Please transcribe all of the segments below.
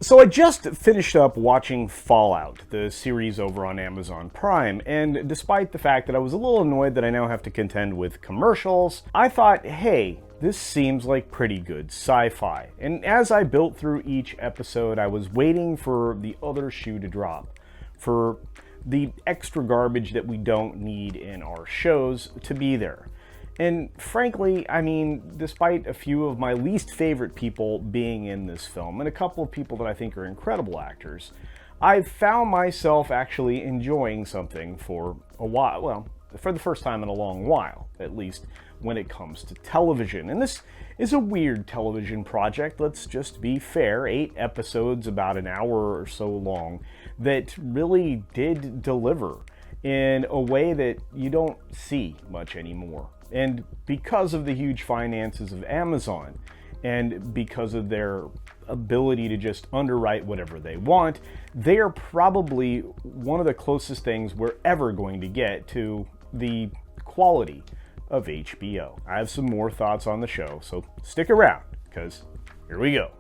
So I just finished up watching Fallout, the series over on Amazon Prime, and despite the fact that I was a little annoyed that I now have to contend with commercials, I thought, hey, this seems like pretty good sci-fi. And as I built through each episode, I was waiting for the other shoe to drop, for the extra garbage that we don't need in our shows to be there. And frankly, I mean, despite a few of my least favorite people being in this film, and a couple of people that I think are incredible actors, I've found myself actually enjoying something for a while. Well, for the first time in a long while, at least when it comes to television. And this is a weird television project, let's just be fair. 8 episodes, about an hour or so long, that really did deliver in a way that you don't see much anymore. And because of the huge finances of Amazon, and because of their ability to just underwrite whatever they want, they are probably one of the closest things we're ever going to get to the quality of HBO. I have some more thoughts on the show, so stick around, because here we go.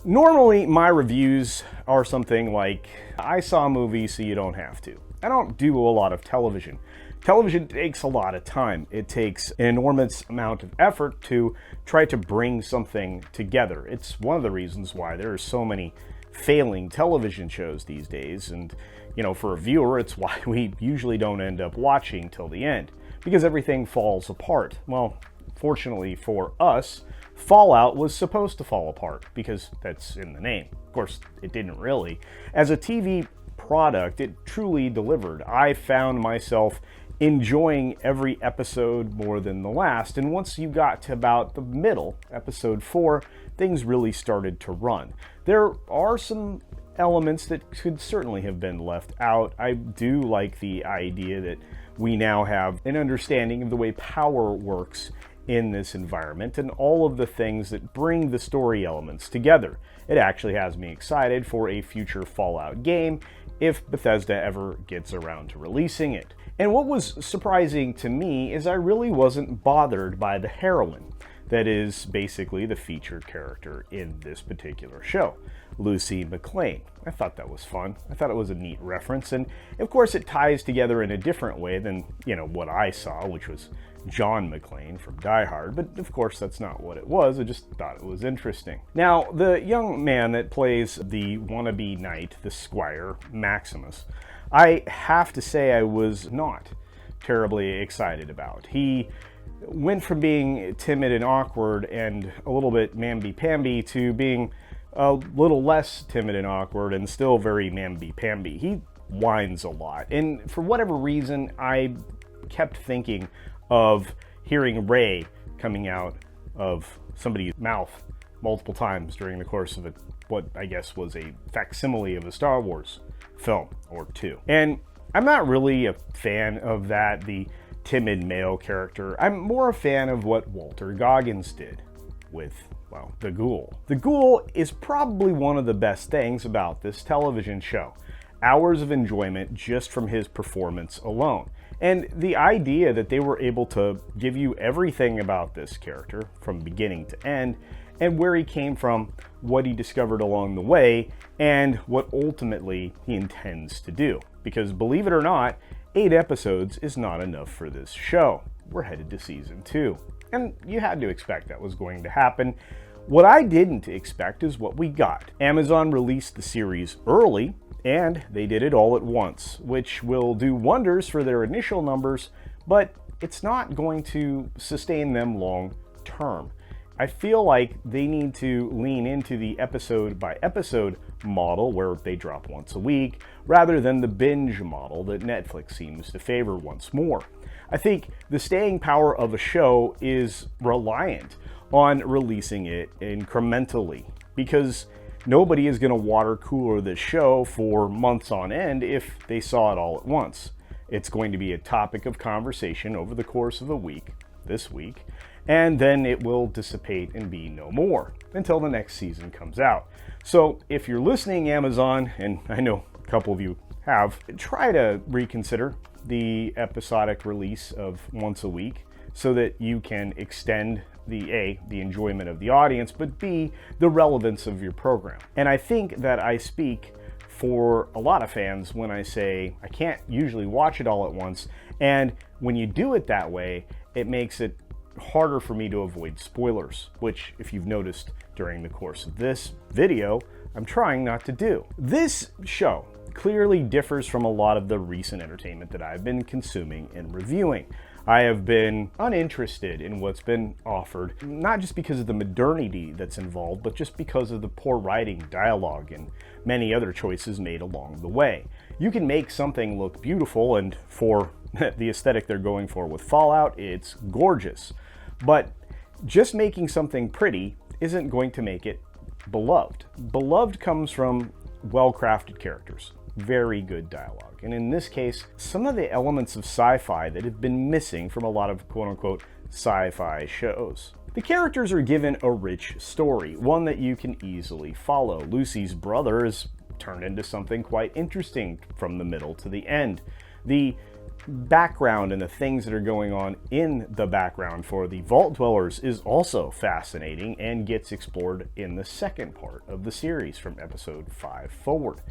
Normally, my reviews are something like, I saw a movie so you don't have to. I don't do a lot of television. Television takes a lot of time. It takes an enormous amount of effort to try to bring something together. It's one of the reasons why there are so many failing television shows these days. And, you know, for a viewer, it's why we usually don't end up watching till the end, because everything falls apart. Well, fortunately for us, Fallout was supposed to fall apart, because that's in the name. Of course, it didn't really. As a TV product, it truly delivered. I found myself enjoying every episode more than the last, and once you got to about the middle, episode 4, things really started to run. There are some elements that could certainly have been left out. I do like the idea that we now have an understanding of the way power works in this environment and all of the things that bring the story elements together. It actually has me excited for a future Fallout game if Bethesda ever gets around to releasing it. And what was surprising to me is I really wasn't bothered by the heroine that is basically the featured character in this particular show, Lucy McLean. I thought that was fun. I thought it was a neat reference, and of course it ties together in a different way than, you know, what I saw, which was John McClane from Die Hard, but of course that's not what it was. I just thought it was interesting. Now, the young man that plays the wannabe knight, the Squire, Maximus, I have to say I was not terribly excited about. He went from being timid and awkward and a little bit mamby-pamby to being a little less timid and awkward and still very mamby-pamby. He whines a lot, and for whatever reason, I kept thinking of hearing Ray coming out of somebody's mouth multiple times during the course of what I guess was a facsimile of a Star Wars film or two. And I'm not really a fan of that, the timid male character. I'm more a fan of what Walter Goggins did with, well, the Ghoul. The Ghoul is probably one of the best things about this television show. Hours of enjoyment just from his performance alone. And the idea that they were able to give you everything about this character from beginning to end, and where he came from, what he discovered along the way, and what ultimately he intends to do. Because believe it or not, 8 episodes is not enough for this show. We're headed to season 2. And you had to expect that was going to happen. What I didn't expect is what we got. Amazon released the series early, and they did it all at once, which will do wonders for their initial numbers, but it's not going to sustain them long term. I feel like they need to lean into the episode by episode model where they drop once a week, rather than the binge model that Netflix seems to favor once more. I think the staying power of a show is reliant on releasing it incrementally, because nobody is going to water cooler this show for months on end if they saw it all at once. It's going to be a topic of conversation over the course of a week, this week, and then it will dissipate and be no more until the next season comes out. So if you're listening, Amazon, and I know a couple of you have, try to reconsider the episodic release of once a week so that you can extend the enjoyment of the audience, but B, the relevance of your program. And I think that I speak for a lot of fans when I say I can't usually watch it all at once, and when you do it that way, it makes it harder for me to avoid spoilers, which, if you've noticed during the course of this video, I'm trying not to do. This show clearly differs from a lot of the recent entertainment that I've been consuming and reviewing. I have been uninterested in what's been offered, not just because of the modernity that's involved, but just because of the poor writing, dialogue, and many other choices made along the way. You can make something look beautiful, and for the aesthetic they're going for with Fallout, it's gorgeous. But just making something pretty isn't going to make it beloved. Beloved comes from well-crafted characters, very good dialogue, and in this case, some of the elements of sci-fi that have been missing from a lot of quote-unquote sci-fi shows. The characters are given a rich story, one that you can easily follow. Lucy's brother is turned into something quite interesting from the middle to the end. The background and the things that are going on in the background for the Vault Dwellers is also fascinating and gets explored in the second part of the series from episode 5 forward.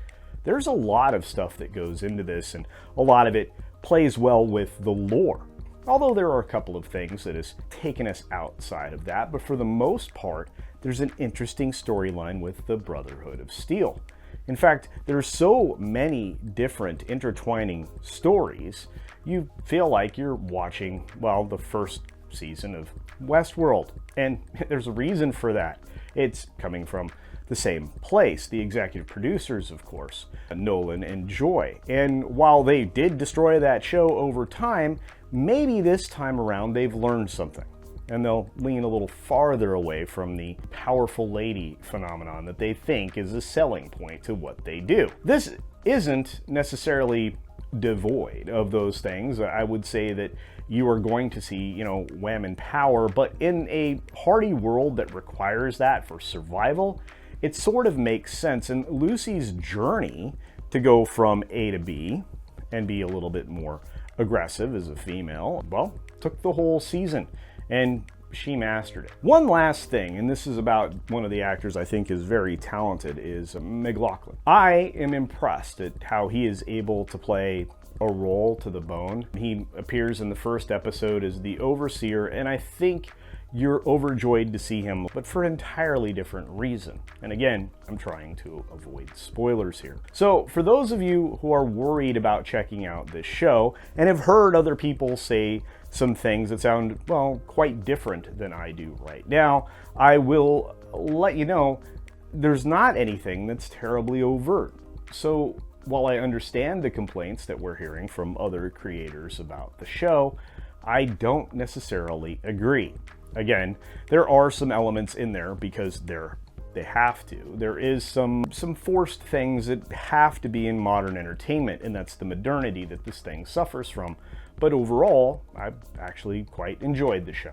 There's a lot of stuff that goes into this, and a lot of it plays well with the lore. Although there are a couple of things that has taken us outside of that, but for the most part, there's an interesting storyline with the Brotherhood of Steel. In fact, there's so many different intertwining stories, you feel like you're watching, well, the first season of Westworld. And there's a reason for that. It's coming from the same place, the executive producers, of course, Nolan and Joy. And while they did destroy that show over time, maybe this time around they've learned something, and they'll lean a little farther away from the powerful lady phenomenon that they think is a selling point to what they do. This isn't necessarily devoid of those things. I would say that you are going to see, wham and power, but in a hardy world that requires that for survival, it sort of makes sense. And Lucy's journey to go from A to B and be a little bit more aggressive as a female, well, took the whole season, and she mastered it. One last thing, and this is about one of the actors I think is very talented, is McLaughlin. I am impressed at how he is able to play a role to the bone. He appears in the first episode as the Overseer, and I think you're overjoyed to see him, but for an entirely different reason. And again, I'm trying to avoid spoilers here. So for those of you who are worried about checking out this show and have heard other people say some things that sound, well, quite different than I do right now, I will let you know there's not anything that's terribly overt. So while I understand the complaints that we're hearing from other creators about the show, I don't necessarily agree. Again, there are some elements in there because they have to. There is some forced things that have to be in modern entertainment, and that's the modernity that this thing suffers from. But overall, I've actually quite enjoyed the show.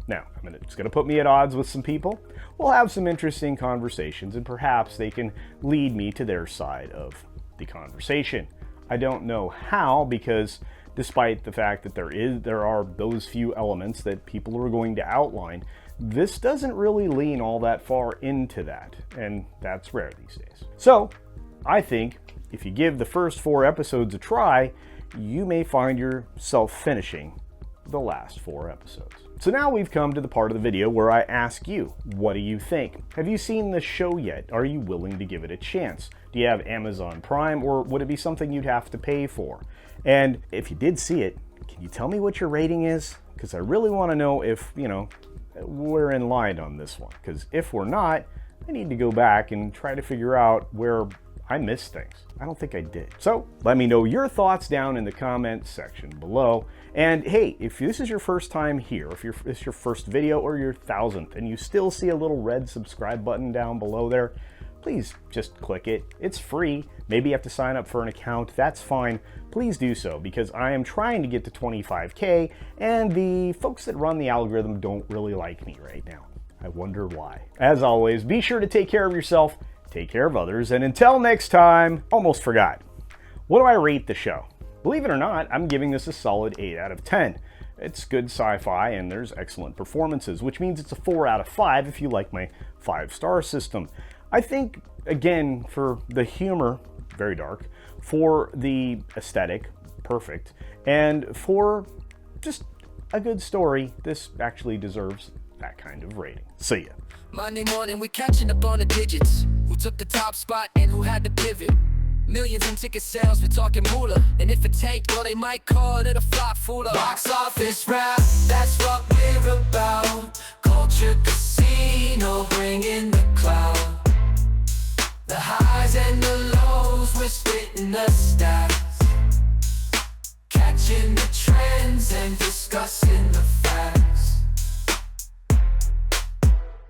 Now, it's going to put me at odds with some people. We'll have some interesting conversations, and perhaps they can lead me to their side of the conversation. I don't know how, because despite the fact that there are those few elements that people are going to outline, this doesn't really lean all that far into that, and that's rare these days. So, I think if you give the first 4 episodes a try, you may find yourself finishing the last 4 episodes. So now we've come to the part of the video where I ask you, what do you think? Have you seen the show yet? Are you willing to give it a chance? Do you have Amazon Prime, or would it be something you'd have to pay for? And if you did see it, can you tell me what your rating is? Because I really want to know if, we're in line on this one. Because if we're not, I need to go back and try to figure out where I missed things. I don't think I did. So let me know your thoughts down in the comment section below. And hey, if this is your first time here, if it's your first video or your 1000th, and you still see a little red subscribe button down below there, please just click it. It's free. Maybe you have to sign up for an account. That's fine. Please do so, because I am trying to get to 25K, and the folks that run the algorithm don't really like me right now. I wonder why. As always, be sure to take care of yourself, take care of others, and until next time, almost forgot. What do I rate the show? Believe it or not, I'm giving this a solid 8 out of 10. It's good sci-fi and there's excellent performances, which means it's a 4 out of 5 if you like my 5-star system. I think, again, for the humor, very dark, for the aesthetic, perfect, and for just a good story, this actually deserves that kind of rating. See ya. Monday morning, we catching up on the digits. Who took the top spot and who had to pivot? Millions in ticket sales, we're talking moolah. And if it take, well, they might call it a flop fuller. Box office rap, that's what we're about. Culture Casino, bringing the cloud. The highs and the lows, we're spitting the stats. Catching the trends and discussing the